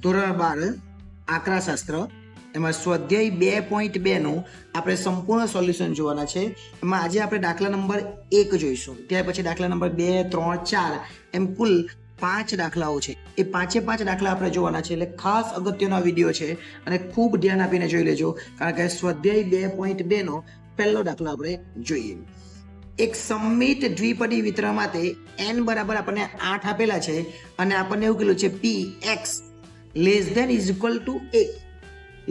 ધોરણ 12 આંકડાશાસ્ત્ર એમાં સ્વાધ્યાય 2.2 નું આપણે સંપૂર્ણ સોલ્યુશન જોવાના છે. એમાં આજે આપણે દાખલા નંબર 1 જોઈશું, ત્યાર પછી દાખલા નંબર 2, 3, 4 એમ કુલ 5 દાખલાઓ છે. એ 5 દાખલા આપણે જોવાના છે, એટલે ખાસ અગત્યનો વિડીયો છે અને ખૂબ ધ્યાન આપીને જોઈ લેજો, કારણ કે સ્વાધ્યાય 2.2 નો પહેલો દાખલો આપણે જોઈએ. એક સમમિત દ્વિપદી વિતરણ માટે n બરાબર આપણને 8 આપેલા છે અને આપણને એવું કીધું છે px less than is equal to 1.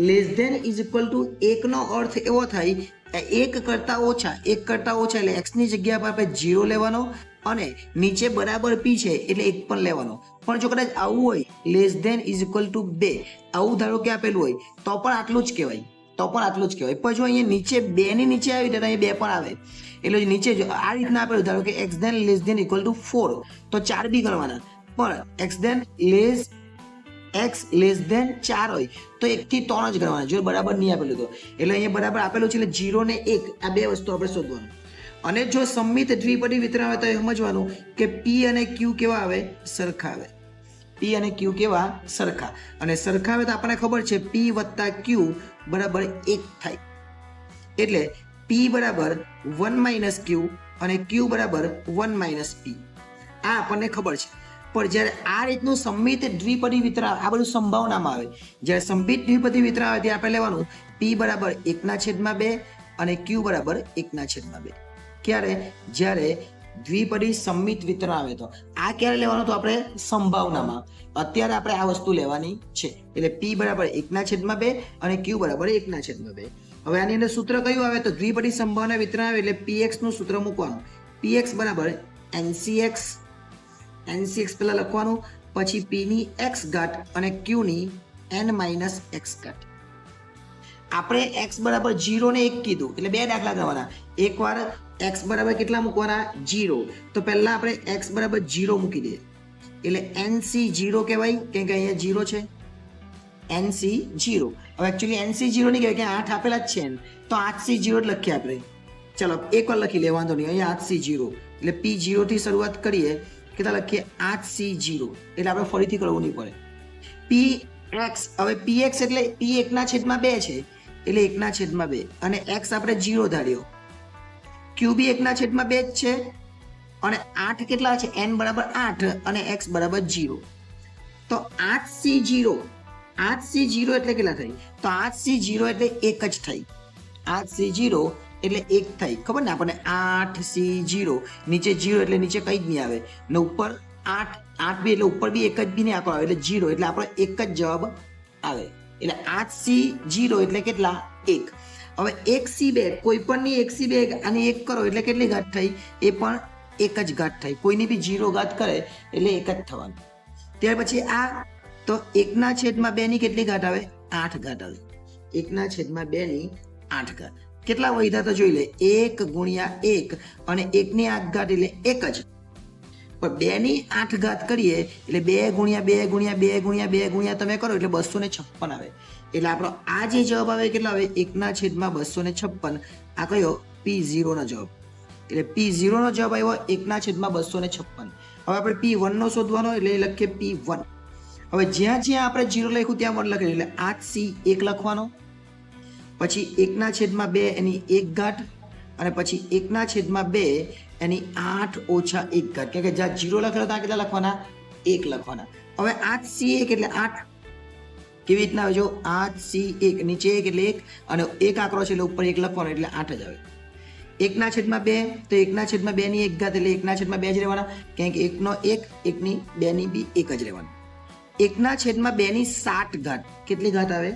Less than is equal to 1 નો અર્થ એવો થાય કે 1 કરતા ઓછા એટલે x ની જગ્યા પર આપણે 0 લેવાનો અને નીચે બરાબર p છે એટલે 1 પણ લેવાનો. પણ જો કદાચ આવું હોય less than is equal to 2, આવું ધારો કે આપેલું હોય તો પણ આટલું જ કહેવાય, પણ જો અહીંયા નીચે 2 ની નીચે આવી તો અહીંયા 2 પણ આવે. એટલે નીચે જો આ રીતના આપેલું ધારો કે x then less than equal to 4 તો 4 બી ગણવાના, પણ x લેસ ધેન 4 હોય તો 1 થી 3 જ ગણવાના, જો બરાબર નહીં આપેલું તો. એટલે અહીંયા બરાબર આપેલું છે એટલે 0 ને 1 આ બે વસ્તુ આપણે શોધવાનું. અને જો સમમિત દ્વિપદી વિતરણ આવે તો એ સમજવાનું કે p અને q કેવા આવે, સરખા આવે. p અને q કેવા, સરખા. અને સરખા આવે તો આપણને ખબર છે p વત્તા q બરાબર 1 થાય. એટલે p બરાબર 1 - q અને q બરાબર 1 - p. આ આપણને ખબર છે. પણ જ્યારે આ રીતનું સમમિત દ્વિપદી વિતરણ, આ બધું સંભાવનામાં આવે. જ્યારે સમમિત દ્વિપદી વિતરણ આવે ત્યારે આપણે લેવાનું p બરાબર 1/2 અને q બરાબર 1/2. ક્યારે? જ્યારે દ્વિપદી સમમિત વિતરણ આવે તો. આ ક્યારે લેવાનું? તો આપણે સંભાવનામાં. અત્યારે આપણે આ વસ્તુ લેવાની છે. એટલે p બરાબર 1/2 અને q બરાબર 1/2. હવે આની અંદર સૂત્ર કયું આવે? તો દ્વિપદી સંભાવના વિતરણ આવે એટલે px નું સૂત્ર મૂકવાનું. px બરાબર ncx પહેલા લખવાનું, પછી p ની x ઘાત અને q ની n - x ઘાત. આપણે x બરાબર 0 ને 1 કીધું એટલે બે દાખલા ગણવાના. એકવાર x બરાબર કેટલા મૂકવાના? 0. તો પહેલા આપણે x બરાબર 0 મૂકી દઈએ એટલે nc0 કહેવાય, કેમ કે અહીંયા 0 છે. nc0 હવે એકચ્યુઅલી nc0 નહીં કહેવાય કે 8 આપેલા જ છે, તો 8c0 જ લખીએ આપણે. ચલો એકવાર લખી લે, વાંધો નહીં. અહીંયા 8c0 એટલે p0 થી શરૂઆત કરીએ, કેટલા લખીએ? 8c0. એટલે આપણે ફરીથી કરવું નહીં પડે. px, હવે px એટલે p 1/2 છે એટલે 1/2 અને x આપણે 0 ધાર્યો. q બી 1/2 જ છે અને 8 કેટલા છે? n બરાબર 8 અને x બરાબર 0. તો 8c0 એટલે કેટલા થાય? તો 8c0 એટલે 1 જ થાય. 8c0 એટલે 1 થાય. ખબર ને આપણને? 8c0 નીચે 0 એટલે નીચે કંઈ જ નહીં આવે ને ઉપર 8 બી એટલે ઉપર બી 1 જ બી નહીં આંકડો આવે એટલે 0, એટલે આપણો 1 જ જવાબ આવે. એટલે 8c0 એટલે કેટલા? 1. હવે 1c2, કોઈ પણની 1c2 અને 1 કરો એટલે કેટલી ઘાત થઈ? એ પણ 1 જ ઘાત થઈ. કોઈની બી 0 ઘાત કરે એટલે 1 જ થવાનું. ત્યાર પછી આ તો 1/2 ની કેટલી ઘાત આવે? 8 ઘાત આવે. 1/2 ની 8 ઘાત. કેટલા વધ્યા તો જોઈ લે. 1 × 1 અને 1 ની 8 ઘાત એટલે 1 જ. પણ 2 ની 8 ઘાત કરીએ એટલે 2 × 2 × 2 × 2 × તમે કરો એટલે 256 આવે. એટલે આપણો આ જે જવાબ આવે કેટલા આવે? 1/256. આ કયો? p0 નો જવાબ. એટલે p0 નો જવાબ આવ્યો 1/256. હવે આપણે p1 નો શોધવાનો એટલે લખીએ p1. હવે જ્યાં જ્યાં આપણે 0 લખ્યું ત્યાં 1 લખીએ એટલે 8c1 લખવાનો, પછી 1/2 એની 1 ઘાત અને પછી 1/2 એની 8 - 1 ઘાત. કે જ્યાં 0 લખેલો ત્યાં કેટલા લખવાના? 1 લખવાના. હવે 8c1 એટલે 8 કેવી રીતના આવે? જો 8c1 નીચે 1 એટલે 1 અને 1 આંકડો છે એટલે ઉપર 1 લખવાનો એટલે 8 જ આવે. 1/2 તો 1/2 ની 1 ઘાત એટલે 1/2 જ રહેવાના, કેમ કે 1 નો 1, 1 ની 2 ની બી 1 જ રહેવાનું. 1/2 ની 7 ઘાત. કેટલી ઘાત આવે?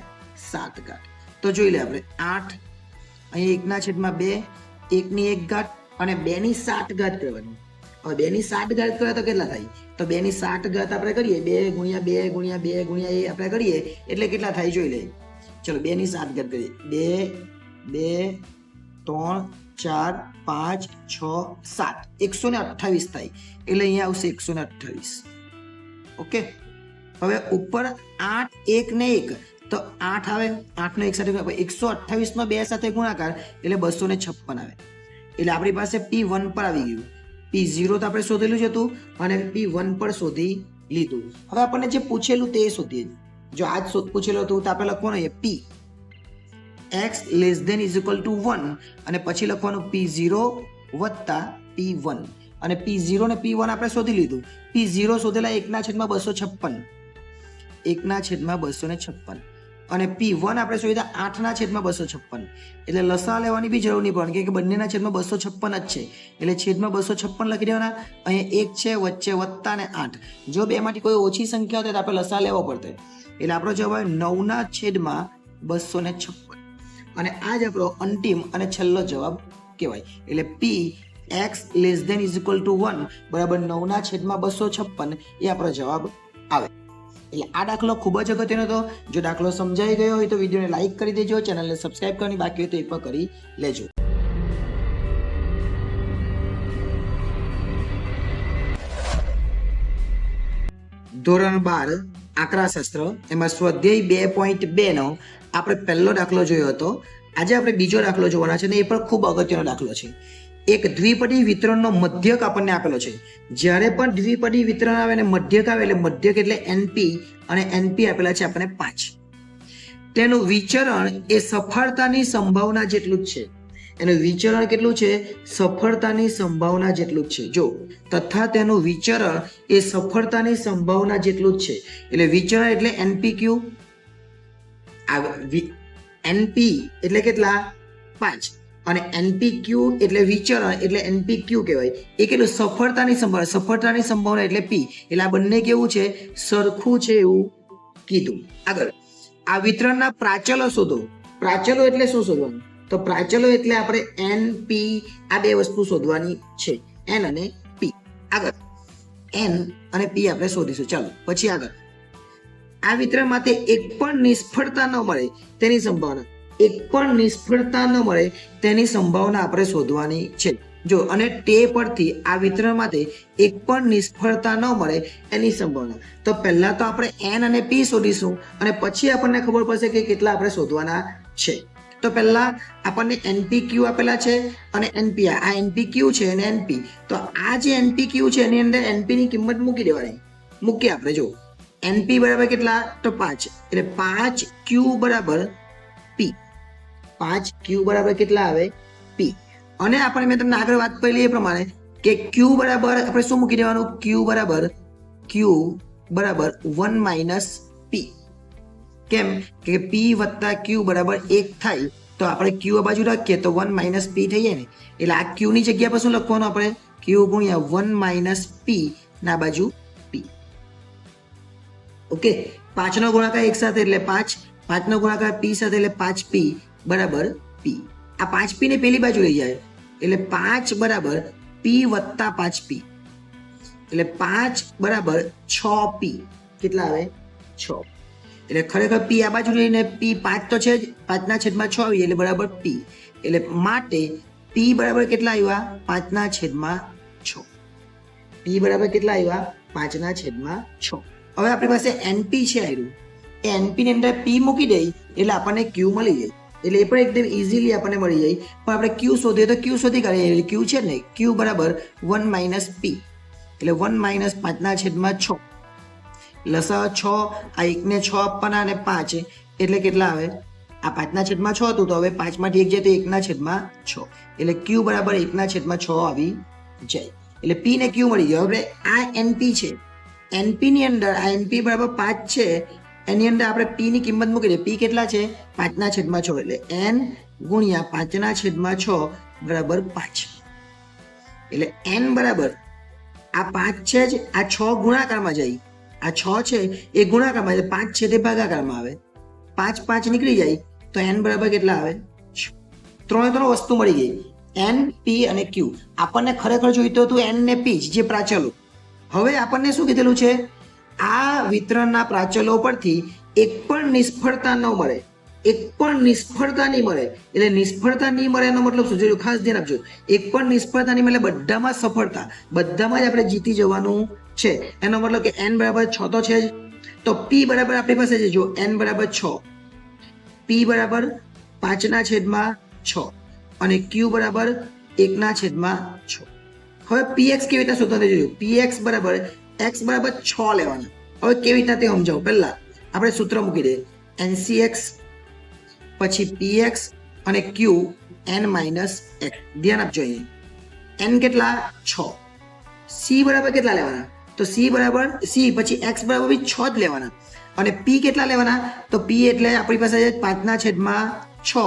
7 ઘાત. તો જોઈ લે આપણે 8 અહીંયા 1/2, 1 ની 1 ઘાત અને 2 ની 7 ઘાત કરવાની. હવે 2 ની 7 ઘાત કરે તો કેટલા થાય? તો 2 ની 7 ઘાત આપણે કરીએ 2 × 2 × 2 × એ આપણે કરીએ એટલે કેટલા થાય જોઈ લે. ચલો 2 ની 7 ઘાત કરીએ. 2, 3, 4, 5, 6, 7 128 થાય. એટલે અહીંયા આવશે 128. ઓકે. હવે ઉપર 8, 1 ને 1 તો 8 આવે. 8 નો 1 સાથે 128 નો 2 સાથે ગુણાકાર એટલે 256 આવે. એટલે આપણી પાસે p1 પર આવી ગયું. p0 તો આપણે શોધેલું જ હતું અને p1 પર શોધી લીધું. હવે આપણને જે પૂછેલું તે શોધીએ. જો આ જ પૂછેલો હતું તો આપણે લખવાનું એ P X less than is equal to 1 અને પછી લખવાનું P0 વત્તા P1 અને P0 ને P1 આપણે શોધી લીધું. P0 શોધેલા 1/256 1/256 અને P1 આપણે શોધ્યા 8/256 એટલે લસા લેવાની બી જરૂર નહીં પડે કે બંનેના છેદમાં 256 જ છે એટલે છેદમાં 256 લખી દેવાના. અહીંયા 1 છે વચ્ચે વત્તા ને 8 જો બેમાંથી કોઈ ઓછી સંખ્યા હોય તો આપણે લસા લેવો પડશે એટલે આપણો જવાબ આવે 9/256 અને આ જ આપણો અંતિમ અને છેલ્લો જવાબ કહેવાય. એટલે P x less than is equal to 1 બરાબર 9/256 એ આપણો જવાબ આવે. એટલે આ દાખલો ખૂબ જ અગત્યનો હતો. જો દાખલો સમજાઈ ગયો હોય તો વિડીયોને લાઈક કરી દેજો, ચેનલને સબસ્ક્રાઇબ કરવાની બાકી હોય તો એક પણ કરી લેજો. ધોરણ 12 આંકડાશાસ્ત્ર એમાં સ્વાધ્યાય 2.2 નો આપણે પહેલો દાખલો જોયો હતો. આજે આપણે બીજો દાખલો જોવાના છે અને એ પણ ખૂબ અગત્યનો દાખલો છે. એક દ્વિપદી વિતરણનો મધ્યક આપણને આપેલો છે. જ્યારે પણ દ્વિપદી વિતરણ આવે અને મધ્યક આવે એટલે મધ્યક એટલે NP અને NP આપેલા છે આપણને 5. તેનું વિચરણ એ સફળતાની સંભાવના જેટલું જ છે. એનું વિચરણ કેટલું છે? સફળતાની સંભાવના જેટલું જ છે. જો તથા તેનું વિચરણ એ સફળતાની સંભાવના જેટલું જ છે. એટલે વિચરણ એટલે NPQ. NP એટલે કેટલા? 5 અને NPQ એટલે વિચરણ એટલે NPQ કહેવાય. એ કેટલું? સફળતાની સંભાવના. સફળતાની સંભાવના એટલે P. એટલે આ બંને કેવું છે? સરખું છે એવું કીધું. આગળ આ વિતરણના પ્રાચલો શોધો. પ્રાચલો એટલે શું શોધવાનું? તો પ્રાચલો એટલે આપણે NP આ બે વસ્તુ શોધવાની છે, N અને P. આગળ N અને P આપણે શોધીશું. ચાલો પછી આગળ આ વિતરણ માટે એક પણ નિષ્ફળતા ન મળે તેની સંભાવના. એક પણ નિષ્ફળતા ન મળે તેની સંભાવના આપણે શોધવાની છે. જો અને તે પરથી આ વિતરણ માટે એક પણ નિષ્ફળતા ન મળે એની સંભાવના. તો પહેલા તો આપણે N અને P શોધીશું અને પછી આપણને ખબર પડશે કે કેટલા આપણે શોધવાના છે. તો પહેલા આપણને NPQ આપેલા છે અને NP. આ NPQ છે અને NP. તો આ જે NPQ છે એની અંદર NP ની કિંમત મૂકી દેવાની. મૂકીએ આપણે. જો NP બરાબર કેટલા? તો 5 એટલે 5Q બરાબર P. 5Q બરાબર કેટલા આવે? P. અને આપણે મેં તમને આગળ વાત કરેલી એ પ્રમાણે કે Q બરાબર આપણે શું મૂકી દેવાનું? Q બરાબર 1 - P. કેમ કે P વત્તા Q બરાબર 1 થાય તો આપણે Q આ બાજુ રાખીએ તો 1 - P થઈ જાય ને. એટલે આ Q ની જગ્યા પર શું લખવાનું આપણે? Q ગુણ્યા 1 - P ના બાજુ P. ઓકે. 5 નો ગુણાકાર એક સાથે એટલે 5. 5 નો ગુણાકાર P સાથે એટલે 5P બરાબર P. આ 5P ને પેલી બાજુ લઈ જાય એટલે 5 બરાબર P વત્તા 5P એટલે 5 બરાબર 6P. કેટલા આવે? 6. એટલે ખરેખર P આ બાજુ લઈને P 5 તો છે જ, 5/6 આવી એટલે બરાબર P. એટલે માટે P બરાબર કેટલા આવ્યા? 5/6. P બરાબર કેટલા આવ્યા? 5/6. હવે આપણી પાસે NP છે આવ્યું. એ NP ની અંદર P મૂકી દઈ એટલે આપણને Q મળી જાય. એટલે એ પણ એકદમ ઇઝીલી આપણને મળી જાય. પણ આપણે Q શોધીએ તો Q શોધી કાઢીએ. એટલે Q છે ને Q બરાબર 1 - P એટલે 1 - 5/6. લસા 6 આ 1 ને 6 આપવાના અને 5 એટલે કેટલા આવે? આ 5/6 હતું તો હવે 5 માંથી 1 જાય તો 1/6 એટલે Q બરાબર 1/6 આવી જાય. એટલે P ને Q મળી ગયો. હવે આ NP છે. NP ની અંદર આ NP બરાબર 5 છે એની અંદર આપણે P ની કિંમત મૂકી દઈએ. P કેટલા છે? 5/6 એટલે N ગુણ્યા 5/6 બરાબર 5. એટલે N બરાબર આ 5 છે જ, આ 6 ગુણાકારમાં જાય. આ 6 છે એ ગુણાકારમાં જાય, 5 છે તે ભાગાકારમાં આવે. 5 5 નીકળી જાય તો N બરાબર કેટલા આવે? 3 વસ્તુ મળી ગઈ. N, P અને Q. આપણને ખરેખર જોઈતું હતું N ને P જે પ્રાચલો. હવે આપણને શું કીધેલું છે? આ વિતરણના પ્રાચલો પરથી એક પણ નિષ્ફળતા ન મળે. એક પણ નિષ્ફળતા નહીં મળે. એટલે નિષ્ફળતા નહીં મળે એનો મતલબ શું? ખાસ ધ્યાન આપજો. એક પણ નિષ્ફળતા નહીં મળે, બધામાં સફળતા, બધામાં જ આપણે જીતી જવાનું છે. એનો મતલબ કે N બરાબર 6 તો છે જ. તો P બરાબર આપણી પાસે છે. જો N બરાબર 6, P બરાબર 5/6 અને Q બરાબર 1/6. હવે PX કેવી રીતના શોધવા જોયું? PX બરાબર X બરાબર 6 લેવાના. હવે કેવી રીતના તે સમજાવું. પહેલા આપણે સૂત્ર મૂકી દઈએ NCX પછી PX અને Q n માઇનસ x. ધ્યાન આપજો અહીંયા n કેટલા 6, c બરાબર કેટલા લેવાના તો c બરાબર c પછી x બરાબર બી 6 જ લેવાના અને p કેટલા લેવાના તો p એટલે આપણી પાસે 5/6.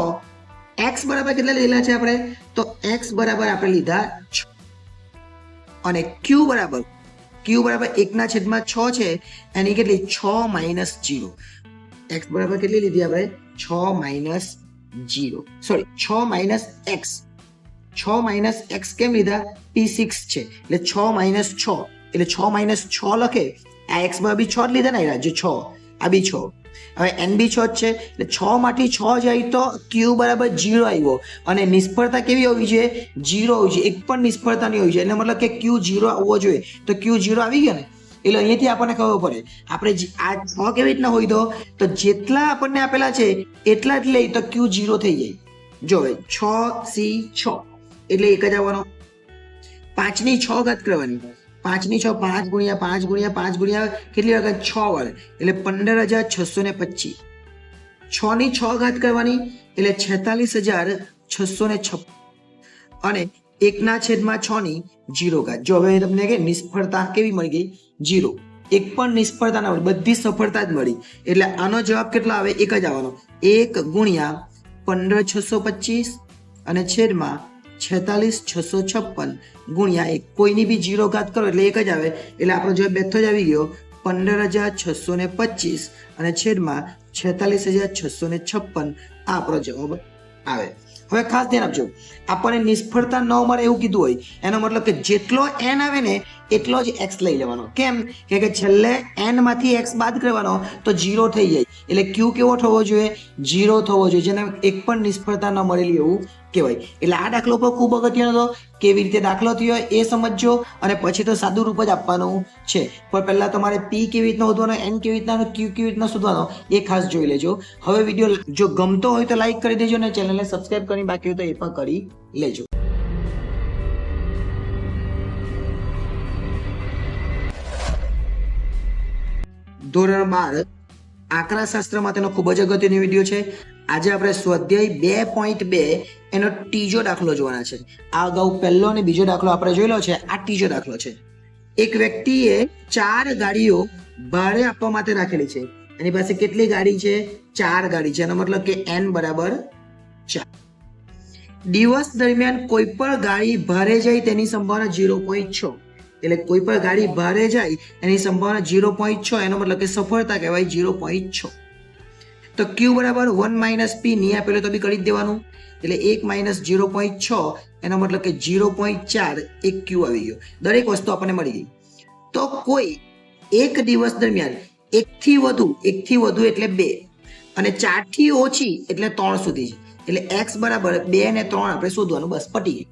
x બરાબર કેટલા લીધા છે આપણે તો x બરાબર આપણે લીધા 6 અને q બરાબર 1/6 છે એની કેટલી 6 માઇનસ 0. x બરાબર કેટલી લીધી આપણે 6 minus 0 sorry 6 minus x. 6 minus x કેમ લીધા p6 છે એટલે 6 માઇનસ 6 એટલે 6 માઇનસ 6 લખે આ x માં બી 6 જ લીધા ને જો 6 આ બી 6 હવે n બી 6 છે એટલે 6 માંથી 6 જાય તો q બરાબર 0 આવ્યો અને નિષ્ફળતા કેવી હોવી જોઈએ 0 હોવી જોઈએ. એક પણ નિષ્ફળતા નહીં હોવી જોઈએ એટલે મતલબ કે q 0 આવવો જોઈએ તો q 0 આવી ગયો ને એટલે અહીંયાથી આપણને ખબર પડે આપણે આ 6 કેવી રીતના હોય તો જેટલા આપણને આપેલા છે એટલા જ લઈ તો q 0 થઈ જાય. જો 6 c 6 એટલે એક જ આવવાનો 5 ની 6 ઘાત કરવાની 5 ની 6 5 ગુણ્યા 5 ગુણ્યા 5 ગુણ્યા કેટલી વખત 6 વાર એટલે 15,625. 6 ની 6 ઘાત કરવાની એટલે 46,656 અને 1/6 ની 0 ઘાત. જો હવે તમને કે નિષ્ફળતા કેવી મળી ગઈ 0. એક પણ નિષ્ફળતા ના મળી બધી સફળતા જ મળી એટલે આનો જવાબ કેટલો આવે એક જ આવવાનો 1 ગુણ્યા 15,625 અને છેદમાં 46,656 ગુણ્યા 1 કોઈની બી 0 ઘાત કરો એટલે એક જ આવે એટલે આપણો જવાબ બેઠો જ આવી ગયો 15,625 અને છેદમાં 46,656 આ આપણો જવાબ આવે. હવે ખાસ ધ્યાન આપજો આપણને નિષ્ફળતા ન મળે એવું કીધું હોય એનો મતલબ કે જેટલો n આવે ને એટલો જ x લઈ લેવાનો. કેમ કે છેલ્લે n માંથી x બાદ કરવાનો તો 0 થઈ જાય એટલે q કેવો થવો જોઈએ 0 થવો જોઈએ જેને એક પણ નિષ્ફળતા ન મળેલી એવું કહેવાય. એટલે આ દાખલો પર ખૂબ અગત્યનો હતો કેવી રીતે દાખલો થયો એ સમજજો અને પછી તો સાદું રૂપ જ આપવાનું છે પણ પહેલા તમારે p કેવી રીતના શોધવાનો n કેવી રીતના q કેવી રીતના શોધવાનો એ ખાસ જોઈ લેજો. હવે વિડીયો જો ગમતો હોય તો લાઈક કરી દેજો અને ચેનલને સબસ્ક્રાઇબ કરી બાકી હોય તો એ પણ કરી લેજો. ધોરણ 12 આંકડાશાસ્ત્ર માટેનો ખૂબ જ અગત્યનો વિડીયો છે. આજે આપણે સ્વાધ્યાય 2.2 એનો ત્રીજો દાખલો જોવાના છે. આ અગાઉ પહેલો અને બીજો દાખલો આપણે જોયેલો છે આ ત્રીજો દાખલો છે. એક વ્યક્તિએ 4 ગાડીઓ ભાડે આપવા માટે રાખેલી છે. એની પાસે કેટલી ગાડી છે 4 ગાડી છે એનો મતલબ કે n બરાબર 4. દિવસ દરમિયાન કોઈ પણ ગાડી ભાડે જાય તેની સંભાવના 0.6 એટલે કોઈ પણ ગાડી ભાડે જાય એની સંભાવના 0.6 એનો મતલબ કે સફળતા કહેવાય 0.6. તો q બરાબર 1 - p નહીં આપેલો તો બી કરી જ દેવાનું એટલે 1 - 0.6 એનો મતલબ કે 0.4 એક q આવી ગયો. દરેક વસ્તુ આપણને મળી ગઈ. તો કોઈ એક દિવસ દરમિયાન એકથી વધુ એટલે 2 અને 4 થી ઓછી એટલે 3 સુધી એટલે x બરાબર 2 ને 3 આપણે શોધવાનું બસ પટી ગઈ.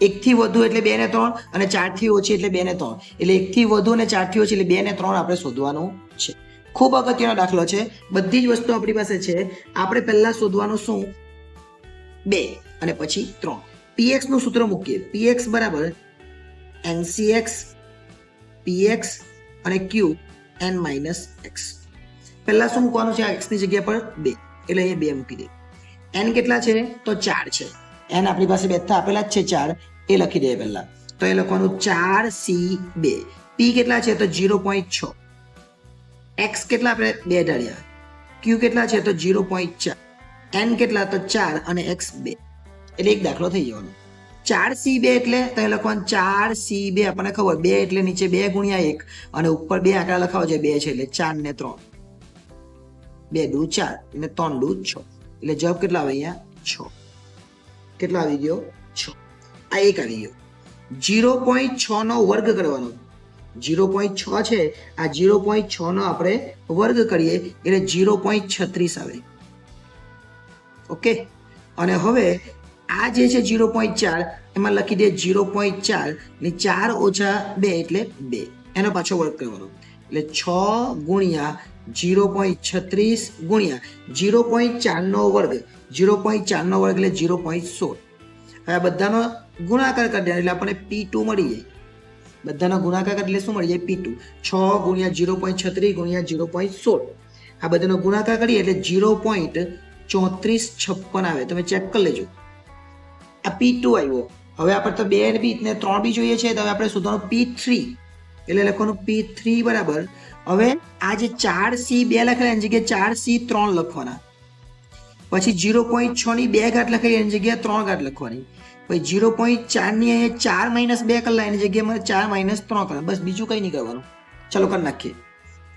1 થી વધુ એટલે 2 ને 3 અને 4 થી ઓછી એટલે 2 ને 3 એટલે 1 થી વધુ અને 4 થી ઓછી એટલે 2 ને 3 આપણે શોધવાનું છે. ખૂબ અગત્યનો દાખલો છે. બધી જ વસ્તુ આપણી પાસે છે. આપણે પહેલા શોધવાનું શું 2 અને પછી 3. px નું સૂત્ર મૂકીએ px બરાબર NCX px અને q n - x. પહેલા શું મૂકવાનું છે x ની જગ્યા પર 2 એટલે અહીંયા 2 મૂકી દે. n કેટલા છે તો 4 છે. n આપણી પાસે બેઠા આપેલા જ છે 4 એ લખી દઈએ પહેલા તો એ લખવાનું 4c2. p કેટલા છે તો 0.6. x કેટલા આપણે 2 ઢાળ્યા. q કેટલા છે તો 0.4. n કેટલા તો 4 અને x 2 એટલે એક દાખલો થઈ જવાનો. 4c2 એટલે તો લખવાનું 4c2 આપણને ખબર 2 એટલે નીચે 2 ગુણ્યા 1 અને ઉપર 2 આંકડા લખાવો છે 2 છે એટલે 4 ને 3 2 દુ 4 અને 3 દુ 6 એટલે જવાબ કેટલા આવે અહીંયા 6. કેટલો આવી ગયો 6. આ એક આવી ગયો. 0.6 નો વર્ગ કરવાનો 0.6 છે આ 0.6 નો આપણે વર્ગ કરીએ એટલે 0.36 આવે. ઓકે અને હવે આ જે છે 0.4 એમાં લખી દે 0.4 ને 4 ઓછા 2 એટલે 2 એનો પાછો વર્ગ કરવાનો એટલે 6 ગુણ્યા 0.36 ગુણ્યા 0.4 નો વર્ગ 0.4 નો વર્ગ એટલે 0.16. હવે બધાનો ગુણાકાર કરી દે એટલે આપણને p2 મળી જાય. બધાનો ગુણાકાર એટલે શું મળી જાય p2. 6 ગુણ્યા 0.36 ગુણ્યા 0.16 આ બધાનો ગુણાકાર કરીએ એટલે 0.3456 આવે. તમે ચેક કરી લેજો. આ P2 આવ્યો. હવે આપણે તો 2 બી ને 3 બી જોઈએ છે, તો હવે આપણે શોધવાનું P3. એટલે લખવાનું P3 બરાબર. હવે આ જે 4C 2 લખેલા એની જગ્યાએ 4C 3 લખવાના. પછી 0.6 ની 2 ઘાત લખેલી એની જગ્યાએ 3 ઘાત લખવાની. પછી 0.4 ની અહીંયા 4 - 2 કરેલા એની જગ્યાએ મારે 4 - 3 કરવાના. બસ બીજું કંઈ નહીં કરવાનું. ચલો કરી નાખીએ.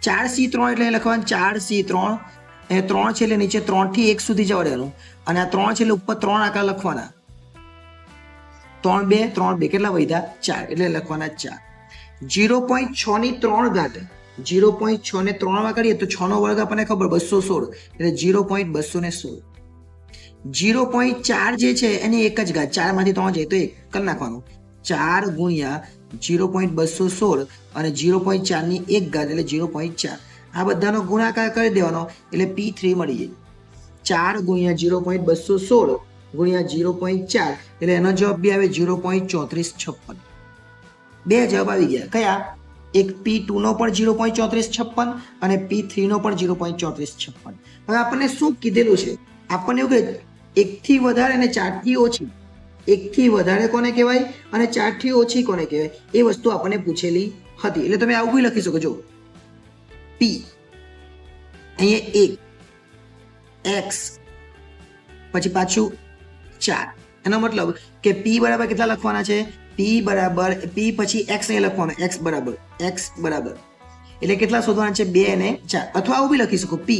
4C 3 એટલે લખવાનું 4C 3. એ 3 છે એટલે નીચે 3 થી 1 સુધી જવા દેવાનું. અને આ 3 છે એટલે ઉપર 3 આકાર લખવાના. 3 2 3 2 કેટલા વધ્યા? 4. એટલે લખવાના 4. 0.6 ની 3 ઘાત. 0.6 ને 3 માં કરીએ તો 6 નો વર્ગ આપણને ખબર 216. એટલે 0.216. 0.4 જે છે એની એક જ ઘાત. 4 માંથી 3 જાય તો 1 કરી નાખવાનું. 4 ગુણ્યા 0.216 અને 0.4 ની 1 ઘાત એટલે 0.4. આ બધાનો ગુણાકાર કરી દેવાનો એટલે P3 મળી જાય. 4 ગુણ્યા 0.216 ગુણ્યા 0.4 એટલે એનો જવાબ બી આવે 0.3456. બે જવાબ આવી ગયા. કયા? એક P2 નો પણ 0.3456 અને P3 નો પણ 0.3456. હવે આપણને શું કીધેલું છે? આપણને એવું કે 1 થી વધારે અને 4 થી ઓછી. 1 થી વધારે કોને કહેવાય અને 4 થી ઓછી કોને કહેવાય? એ વસ્તુ આપણને પૂછેલી હતી. એટલે તમે આવું બી લખી શકો છો. P અહીંયા 1 x પછી પાછું 4. એનો મતલબ કે P બરાબર કેટલા લખવાના છે? P બરાબર P પછી x ને લખવાનું. x બરાબર એટલે કેટલા શોધવાના છે? 2 અને 4. અથવા આવું બી લખી શકો P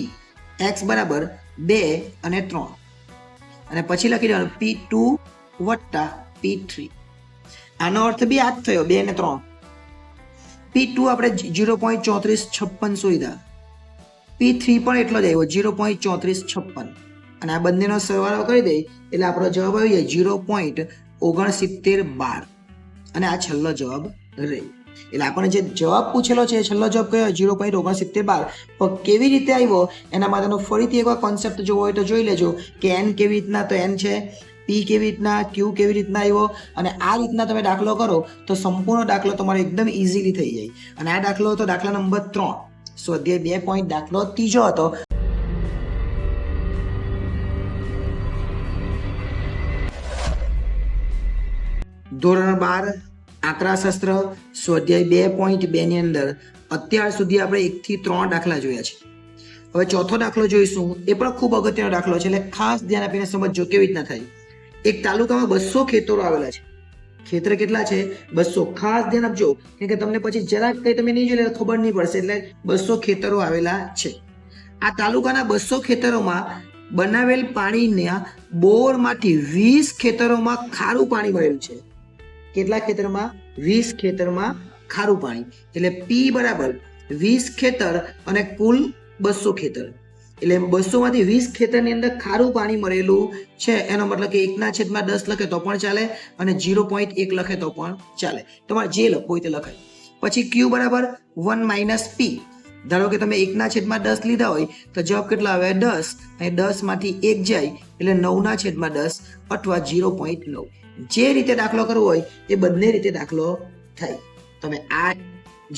x બરાબર 2 અને 3 અને પછી લખી દેવાનું P2 વત્તા P3. આનો અર્થ બી આ જ થયો 2 અને 3. P2 આપણે 0.3456 શોધ્યા. P3 પણ એટલો જ આવ્યો 0.3456 અને આ બંનેનો સરવાળો કરી દઈએ એટલે આપણો જવાબ આવી જાય 0.6912 અને આ છેલ્લો જવાબ રહી. એટલે આપણને જે જવાબ પૂછેલો છે એ છેલ્લો જવાબ કયો? 0.6912. પણ કેવી રીતે આવ્યો એના માટેનો ફરીથી એકવાર કોન્સેપ્ટ જોવો હોય તો જોઈ લેજો કે n કેવી રીતના, તો n છે, P કેવી રીતના, Q કેવી રીતના આવ્યો અને આ રીતના તમે દાખલો કરો તો સંપૂર્ણ દાખલો તમારો એકદમ ઇઝીલી થઈ જાય. અને આ દાખલો હતો દાખલા નંબર 3. સ્વાધ્યાય 2 પોઈન્ટ દાખલો 3 હતો. ધોરણ 12 આંકડાશાસ્ત્ર સ્વાધ્યાય 2.2 ની અંદર અત્યાર સુધી આપણે 1 થી 3 દાખલા જોયા છે. હવે ચોથો દાખલો જોઈશું. એ પણ ખૂબ અગત્યનો દાખલો છે એટલે ખાસ ધ્યાન આપીને સમજજો કેવી રીતના થાય. એક તાલુકામાં 200 ખેતરો આવેલા છે. ખેતર કેટલા છે? 200. ખાસ ધ્યાન આપજો કેમ કે તમને પછી જરાક કંઈ તમે નહીં જોઈ ખબર નહીં પડશે. એટલે 200 ખેતરો આવેલા છે. આ તાલુકાના 200 ખેતરોમાં બનાવેલ પાણીના બોરમાંથી 20 ખેતરોમાં ખારું પાણી મળેલું છે. કેટલા ખેતરમાં? 20 ખેતરમાં ખારું પાણી. એટલે P બરાબર 20 ખેતર અને કુલ 200 ખેતર. એટલે 200 માંથી 20 ખેતરની અંદર ખારું પાણી મળેલું છે. એનો મતલબ કે 1/10 લખે તો પણ ચાલે અને 0.1 લખે તો પણ ચાલે. તમારે જે લખવું હોય તે લખાય. પછી Q બરાબર 1 - P. ધારો કે તમે 1/10 લીધા હોય તો જવાબ કેટલા આવે? 10. અને 10 માંથી 1 જાય એટલે 9/10 અથવા 0.9. જે રીતે દાખલો કરવો હોય એ બંને રીતે દાખલો થાય. તમે આ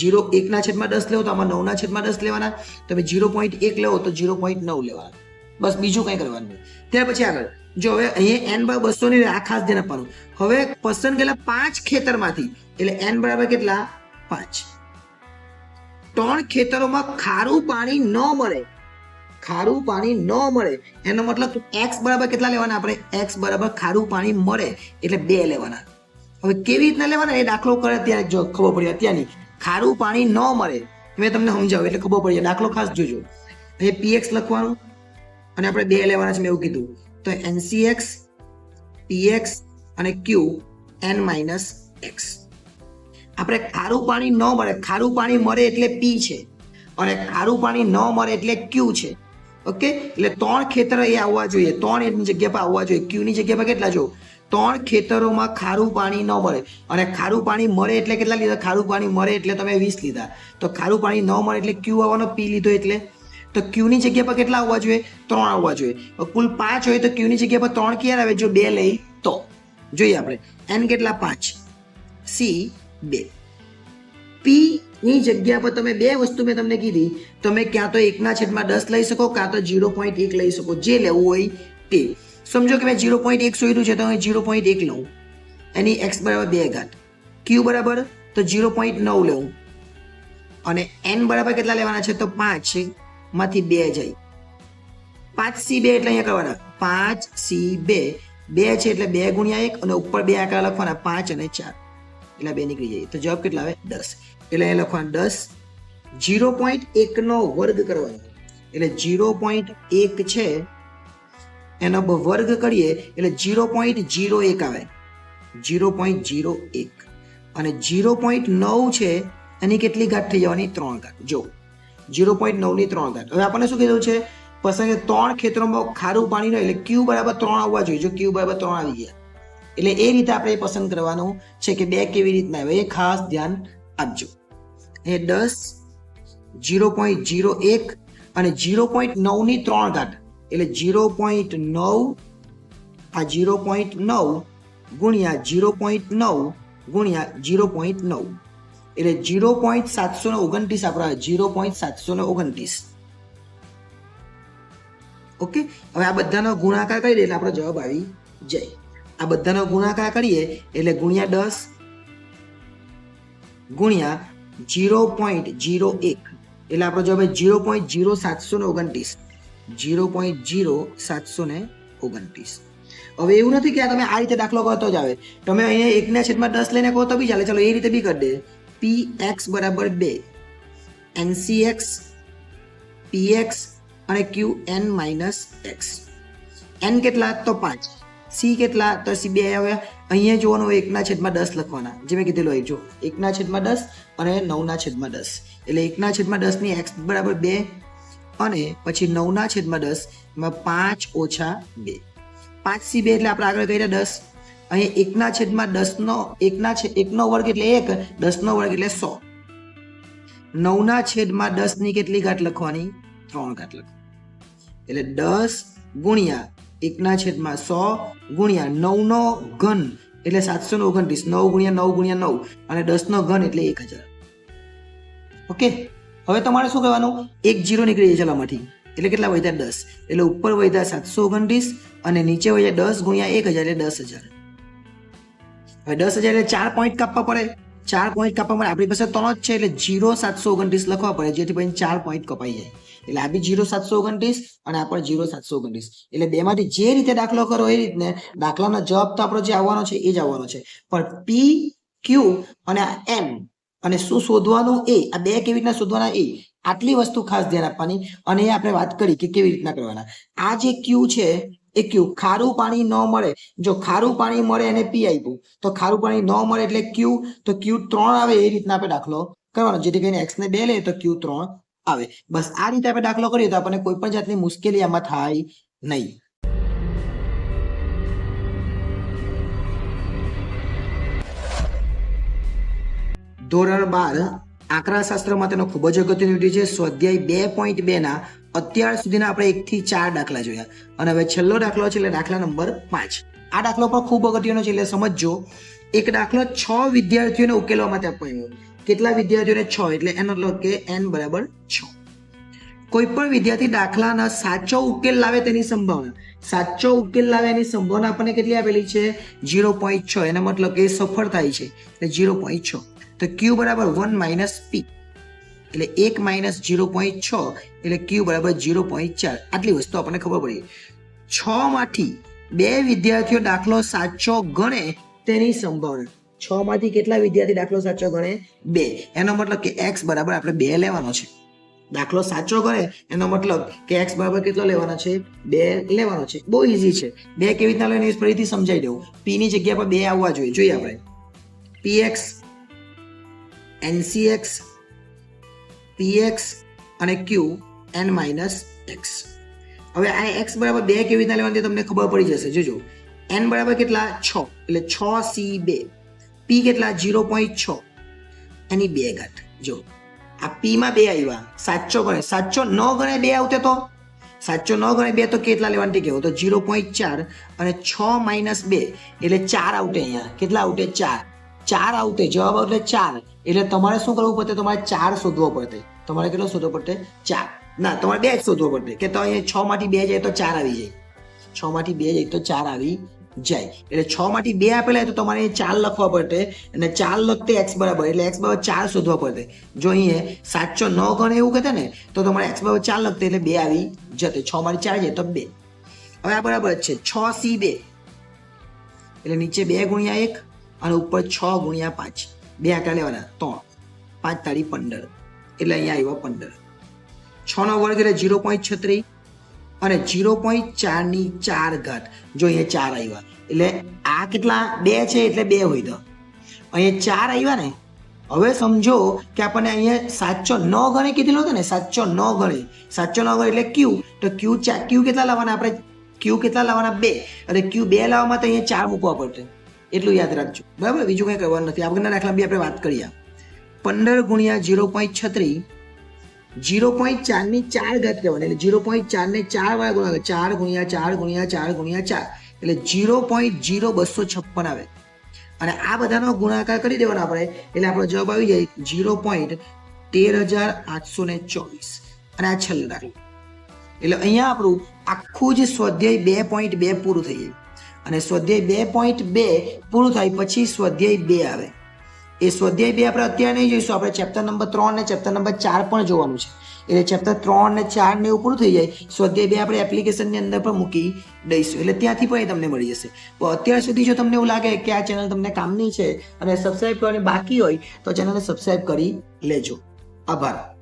1/10 લેવો તો આમાં 9/10 લેવાના. તમે 0.1 લેવો તો 0.9 લેવાના. બસ બીજું કંઈ કરવાનું નહીં. ત્યાર પછી આગળ જો હવે અહીંયા n / 200 ની આ ખાસ ધ્યાન આપવાનું. હવે પસંદ કરેલા 5 ખેતરમાંથી એટલે n બરાબર કેટલા? 5. 3 ખેતરોમાં ખારું પાણી ન મળે. ખારું પાણી ન મળે એનો મતલબ x બરાબર કેટલા લેવાના? આપણે x બરાબર ખારું પાણી મળે એટલે 2 લેવાના. હવે કેવી રીતના લેવાના એ દાખલો કરે ત્યારે જો ખબર પડી. અત્યારની ખારું પાણી ન મળે મેં તમને સમજાવ્યું એટલે ખબર પડી. દાખલો ખાસ જોજો. અહીં px લખવાનું અને આપણે 2 લેવાના છે મેં એવું કીધું. તો NCX px અને Q n - x. આપણે ખારું પાણી ન મળે, ખારું પાણી મળે એટલે P છે અને ખારું પાણી ન મળે એટલે Q છે. ઓકે, એટલે 3 ખેતર એ આવવા જોઈએ. 3 એની જગ્યા પર આવવા જોઈએ. Q ની જગ્યા પર કેટલા? જો 3 ખેતરોમાં ખારું પાણી ન મળે અને ખારું પાણી મળે એટલે કેટલા લીધા? ખારું પાણી મળે એટલે તમે 20 લીધા. તો ખારું પાણી ન મળે એટલે Q આવવાનો, P લીધો એટલે. તો Q ની જગ્યા પર કેટલા આવવા જોઈએ? 3 આવવા જોઈએ. કુલ 5 હોય તો Q ની જગ્યા પર 3 ક્યારે આવે? જો 2 લઈ તો. જોઈએ આપણે n કેટલા? 5, C 2. પી ની જગ્યા પર તમે બે વસ્તુ મેં તમને કીધી, તમે ક્યાં તો 1/10 લઈ શકો, કાં તો 0.1 લઈ શકો, જે લેવું હોય તે. સમજો કે મેં 0.1 શોધ્યું છે તો હું 0.1 લઉં, એની x બરાબર 2 ઘાત, q બરાબર તો 0.9 લેવું, અને n બરાબર કેટલા લેવાના છે તો 5 માંથી 2 જાય, 5c2 એટલે અહીંયા કરવાના 5c2, 2 છે એટલે 2 ગુણ્યા 1, અને ઉપર 2 આંકડા લખવાના 5 અને 4, એટલે 2 નીકળી જાય, તો જવાબ કેટલા આવે 10. એટલે અહીંયા લખવાનું 10, 0.1 નો વર્ગ કરવાનો, એટલે 0.1 છે એનો વર્ગ કરીએ એટલે 0.01 આવે, 0.01, અને 0.9 છે એની કેટલી ઘાત થઈ જવાની 3 ઘાત. જો 0.9 ની 3 ઘાત. હવે આપણને શું કીધું છે, પસંદ 3 ક્ષેત્રોમાં ખારું પાણી નો, એટલે q બરાબર 3 આવવા જોઈએ. જો q બરાબર 3 આવી ગયા એટલે એ રીતે આપણે પસંદ કરવાનું છે કે 2 કેવી રીતના આવે, એ ખાસ ધ્યાન આપજો. એ 10, 0.01 અને 0.9 ની 3 ઘાત, એટલે 0.9 આ 0.9 ગુણ્યા 0.9 ગુણ્યા 0.9, એટલે 0.729 આપણા 0.729. ઓકે, હવે આ બધાનો ગુણાકાર કરી દે એટલે આપણો જવાબ આવી જાય. આ બધાનો ગુણાકાર કરીએ એટલે ગુણ્યા 10 ગુણ્યા 0.01 એટલે આપણો જવાબ 0.0729, 0.0729. હવે એવું નથી કે તમે આ રીતે દાખલો કરો તો જ આવે, તમે અહીંયા 1/10 લઈને કહો તો બી ચાલે. ચાલો એ રીતે બી કરી દે. px બરાબર 2, ncx, px અને qn માઇનસ x. n કેટલા તો 5, c કેટલા તો c 2 આવ્યા. અહીંયા જોવાનું 1/10 લખવાના, જે મેં કીધેલું હોય. જો 1/10 અને 9/10, એટલે 1/10 ની x બરાબર 2 અને પછી 9/10 માં 5 ઓછા 2, 5c2 એટલે આપણે આગળ કર્યા 10. અહીંયા 1/10 નો 1 નો વર્ગ એટલે 1, 10 નો વર્ગ એટલે 100. 9/10 ની કેટલી ઘાત લખવાની 3 ઘાત લખવાની, એટલે 10 ગુણ્યા 1/100 ગુણ્યા 9 નો ઘન એટલે 729, 9 ગુણ્યા 9 ગુણ્યા 9 અને 10 નો ઘન એટલે 1000. ઓકે, હવે તમારે શું કરવાનું, 1 0 નીકળી જાય ચલામાંથી, એટલે કેટલા વધ્યા 10, એટલે ઉપર વધ્યા 729 અને નીચે વધ્યા 10 ગુણ્યા 1000 એટલે 10,000. હવે 10,000 એટલે 4 પોઈન્ટ કાપવા પડે, 4 પોઈન્ટ કાપવા માટે આપણી પાસે 3 જ છે એટલે 0,729 લખવા પડે, જેથી પછી 4 પોઈન્ટ કપાઈ જાય. એટલે આ બી 0,729 અને આ પણ 0,729, એટલે બેમાંથી જે રીતે દાખલો કરો એ રીતને દાખલાનો જવાબ તો આપણો જે આવવાનો છે એ જ આવવાનો છે. પણ પી, ક્યુ અને એન અને શું શોધવાનું એ, આ બે કેવી રીતના શોધવાના એ, આટલી વસ્તુ ખાસ ધ્યાન આપવાની. અને એ આપણે વાત કરી કે કેવી રીતના કરવાના. આ જે ક્યુ છે એ ક્યુ, ખારું પાણી ન મળે, જો ખારું પાણી મળે એને પી આપ્યું, તો ખારું પાણી ન મળે એટલે ક્યુ, તો ક્યુ 3 આવે એ રીતના આપણે દાખલો કરવાનો, જેથી કરીને x ને 2 લે તો ક્યુ 3 આવે. બસ આ રીતે આપણે દાખલો કરીએ તો આપણને કોઈ પણ જાતની મુશ્કેલી આમાં થાય નહીં. ધોરણ 12 આંકડાશાસ્ત્રમાં તેનો ખૂબ જ અગત્યનો વિડીયો છે. સ્વાધ્યાય 2.2 ના અત્યાર સુધીના આપણે 1 થી 4 દાખલા જોયા, અને હવે છેલ્લો દાખલો છે એટલે દાખલા નંબર 5. આ દાખલો પણ ખૂબ અગત્યનો છે, એટલે સમજજો. એક દાખલો 6 વિદ્યાર્થીઓને ઉકેલવા માટે આપવામાં આવ્યો. કેટલા વિદ્યાર્થીઓને? 6, એટલે એનો મતલબ કે n બરાબર 6. કોઈ પણ વિદ્યાર્થી દાખલાના સાચો ઉકેલ લાવે તેની સંભાવના, સાચો ઉકેલ લાવે એની સંભાવના આપણને કેટલી આપેલી છે? 0.6. એનો મતલબ કે સફળ થાય છે એટલે 0.6. તો q બરાબર 1 માઇનસ p, એટલે 1 માઇનસ 0.6 એટલે q બરાબર 0.4. આટલી વસ્તુ આપણને ખબર પડી. 6 માંથી 2 વિદ્યાર્થીઓ દાખલો સાચો ગણે તેની સંભાવના. 6 માંથી કેટલા વિદ્યાર્થી દાખલો સાચો ગણે? 2. એનો મતલબ કે x બરાબર આપણે 2 લેવાનો છે. દાખલો સાચો ગણે એનો મતલબ કે x બરાબર કેટલો લેવાનો છે? 2 લેવાનો છે. બહુ ઈઝી છે. 2 કેવી રીતના લેવાની એ ફરીથી સમજાવી દઉં. p ની જગ્યા પર 2 આવવા જોઈએ. જોઈએ આપણે px, ncx, px અને q n માઇનસ x. હવે આ x બરાબર 2 કેવી રીતના લેવાની તમને ખબર પડી જશે. જોજો, n બરાબર કેટલા? 6, એટલે 6c2. p કેટલા? 0.6 એની 2 ઘાત. જો આ p માં 2 આવ્યા, સાચો ગણે. સાચો ન ગણે 2 આવતે તો, સાચો ન ગણે 2 તો કેટલા લેવાની કેવો? તો 0.4 અને 6 માઇનસ 2 એટલે 4 આવતે. અહીંયા કેટલા આવતે? 4. 4 આવતે જવાબ આવતો 4 એટલે તમારે શું કરવું પડે તમારે 4 શોધવો પડે તમારે કેટલો શોધવો પડે 4 ના તમારે 2 જ શોધવો પડે કે તો અહીંયા 6 માંથી 2 જાય તો 4 આવી જાય 6 માંથી 2 જાય તો 4 આવી જાય એટલે 6 માંથી 2 આપેલા તો તમારે 4 લખવા પડે અને 4 લખતે x બરાબર એટલે x બરાબર 4 શોધવા પડે જો અહીંયા 7 9 ગણે એવું કહેતા ને તો તમારે x બરાબર 4 લખતે એટલે 2 આવી જતે 6 માંથી 4 જાય તો 2 હવે આ બરાબર છે 6c2 એટલે નીચે 2 ગુણ્યા 1 અને ઉપર 6 ગુણ્યા 5 2 આંકડા લેવાના 3 5 તારી 15 એટલે અહીંયા આવ્યો 15 6 નો વર્ગ એટલે 0.36 અને 0.4 ની 4 ઘાત જો અહીંયા 4 આવ્યા એટલે આ કેટલા 2 છે એટલે 2 હોય તો અહીંયા 4 આવ્યા ને હવે સમજો કે આપણને અહીંયા 709 ગણે કીધેલું હતું ને 709 ગણે 709 ગણે એટલે q તો q કેટલા લાવવાના આપણે q કેટલા લાવવાના 2 અને q 2 લાવવામાં તો અહીંયા 4 મૂકવા પડશે એટલું યાદ રાખજો બરાબર બીજું કંઈ કરવાનું નથી આગળના દાખલા બી આપણે વાત કરીએ 15 ગુણ્યા 0.36 0.4 ની 4 ઘાત કહેવાની એટલે 0.4 ને 4 વાળા ગુણાકાર 4 ગુણ્યા 4 ગુણ્યા 4 ગુણ્યા 4 એટલે 0.0256 આવે અને આ બધાનો ગુણાકાર કરી દેવાનો આપણે એટલે આપણો જવાબ આવી જાય 0.13824 અને આ છેલ્લું દાખલું એટલે અહીંયા આપણું આખું જ સ્વાધ્યાય 2.2 પૂરું થઈ જાય અને સ્વાધ્યાય 2.2 પૂરું થાય પછી સ્વાધ્યાય 2 આવે એ સ્વાધ્યાય 2 આપણે અત્યારે નહીં જોઈશું આપણે ચેપ્ટર નંબર 3 અને ચેપ્ટર નંબર 4 પણ જોવાનું છે એટલે ચેપ્ટર 3 અને 4 ને એવું પૂરું થઈ જાય સ્વાધ્યાય 2 આપણે એપ્લિકેશનની અંદર પણ મૂકી દઈશું એટલે ત્યાંથી પણ એ તમને મળી જશે તો અત્યાર સુધી જો તમને એવું લાગે કે આ ચેનલ તમને કામની છે અને સબસ્ક્રાઇબ કરવાની બાકી હોય તો ચેનલને સબસ્ક્રાઇબ કરી લેજો આભાર.